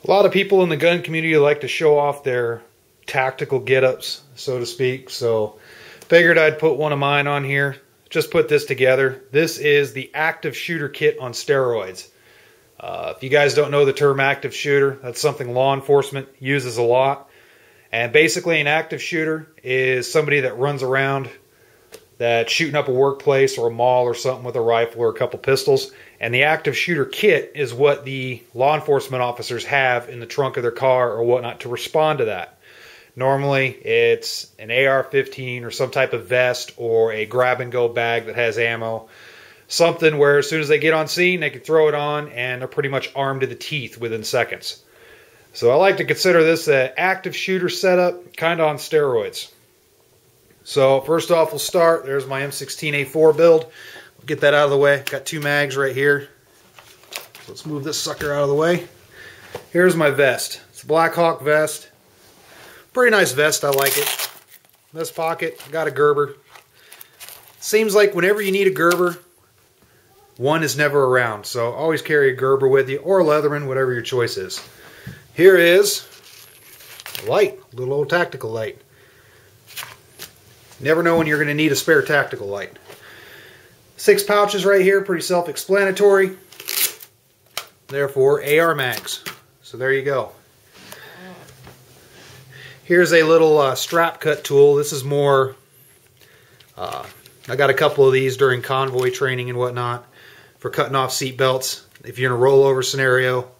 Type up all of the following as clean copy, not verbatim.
A lot of people in the gun community like to show off their tactical get-ups, so to speak. So figured I'd put one of mine on here. Just put this together. This is the active shooter kit on steroids. If you guys don't know the term active shooter, that's something law enforcement uses a lot. And basically an active shooter is somebody that runs around that's shooting up a workplace or a mall or something with a rifle or a couple pistols. And the active shooter kit is what the law enforcement officers have in the trunk of their car or whatnot to respond to that. Normally it's an AR-15 or some type of vest or a grab-and-go bag that has ammo. Something where as soon as they get on scene, they can throw it on and they're pretty much armed to the teeth within seconds. So I like to consider this an active shooter setup, kind of on steroids. So first off, we'll start. There's my M16A4 build. We'll get that out of the way. Got two mags right here. So let's move this sucker out of the way. Here's my vest. It's a Black Hawk vest. Pretty nice vest. I like it. In this pocket, I got a Gerber. Seems like whenever you need a Gerber, one is never around. So always carry a Gerber with you or a Leatherman, whatever your choice is. Here is a light, a little old tactical light. Never know when you're going to need a spare tactical light. 6 pouches right here, pretty self-explanatory. Therefore, AR mags. So there you go. Here's a little strap cut tool. This is more, I got a couple of these during convoy training and whatnot for cutting off seat belts. If you're in a rollover scenario,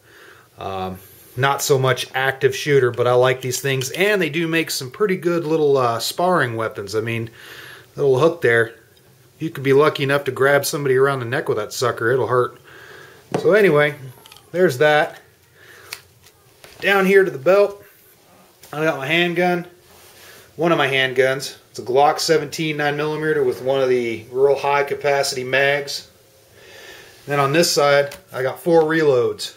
not so much active shooter, but I like these things. And they do make some pretty good little sparring weapons. I mean, little hook there. You could be lucky enough to grab somebody around the neck with that sucker. It'll hurt. So anyway, there's that. Down here to the belt, I got my handgun. One of my handguns. It's a Glock 17 9mm with one of the real high capacity mags. And then on this side, I got 4 reloads.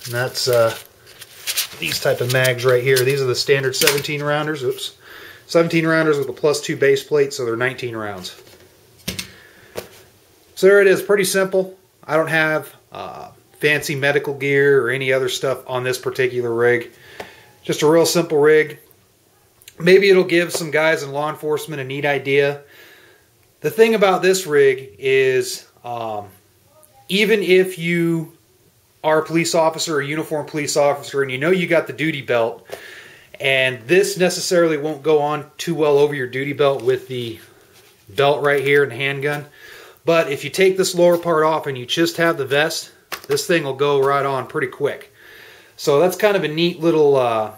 And that's these type of mags right here. These are the standard 17 rounders. Oops. 17 rounders with a +2 base plate, so they're 19 rounds. So there it is. Pretty simple. I don't have fancy medical gear or any other stuff on this particular rig. Just a real simple rig. Maybe it'll give some guys in law enforcement a neat idea. The thing about this rig is even if you are a police officer or a uniformed police officer and you know you got the duty belt, and this necessarily won't go on too well over your duty belt with the belt right here and handgun, but if you take this lower part off and you just have the vest, this thing will go right on pretty quick. So that's kind of a neat little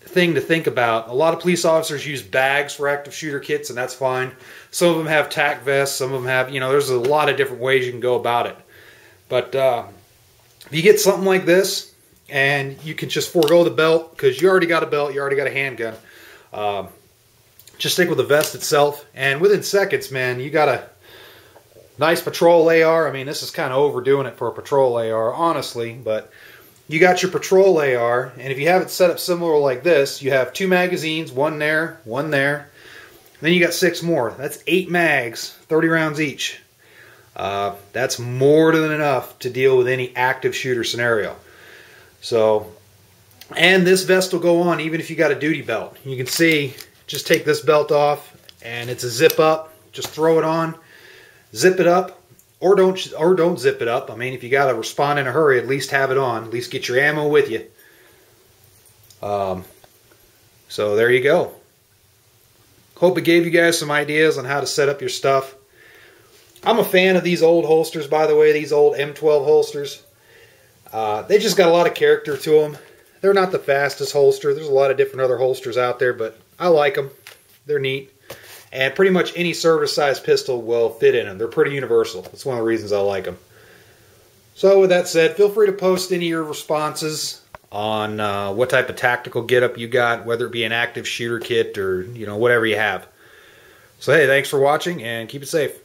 thing to think about. A lot of police officers use bags for active shooter kits, and that's fine. Some of them have tack vests, some of them have, there's a lot of different ways you can go about it. But if you get something like this, and you can just forego the belt, because you already got a belt, you already got a handgun, just stick with the vest itself, and within seconds, man, you got a nice patrol AR. I mean, this is kind of overdoing it for a patrol AR, honestly, but you got your patrol AR, and if you have it set up similar like this, you have 2 magazines, one there, one there, and then you got 6 more. That's 8 mags, 30 rounds each. That's more than enough to deal with any active shooter scenario. So, and this vest will go on even if you got a duty belt. You can see, just take this belt off, and it's a zip up. Just throw it on, zip it up, or don't zip it up. I mean, if you got to respond in a hurry, at least have it on. At least get your ammo with you. So there you go. Hope it gave you guys some ideas on how to set up your stuff. I'm a fan of these old holsters, by the way, these old M12 holsters. They just got a lot of character to them. They're not the fastest holster. There's a lot of different other holsters out there, but I like them. They're neat. And pretty much any service-sized pistol will fit in them. They're pretty universal. That's one of the reasons I like them. So with that said, feel free to post any of your responses on what type of tactical get-up you got, whether it be an active shooter kit or whatever you have. So hey, thanks for watching, and keep it safe.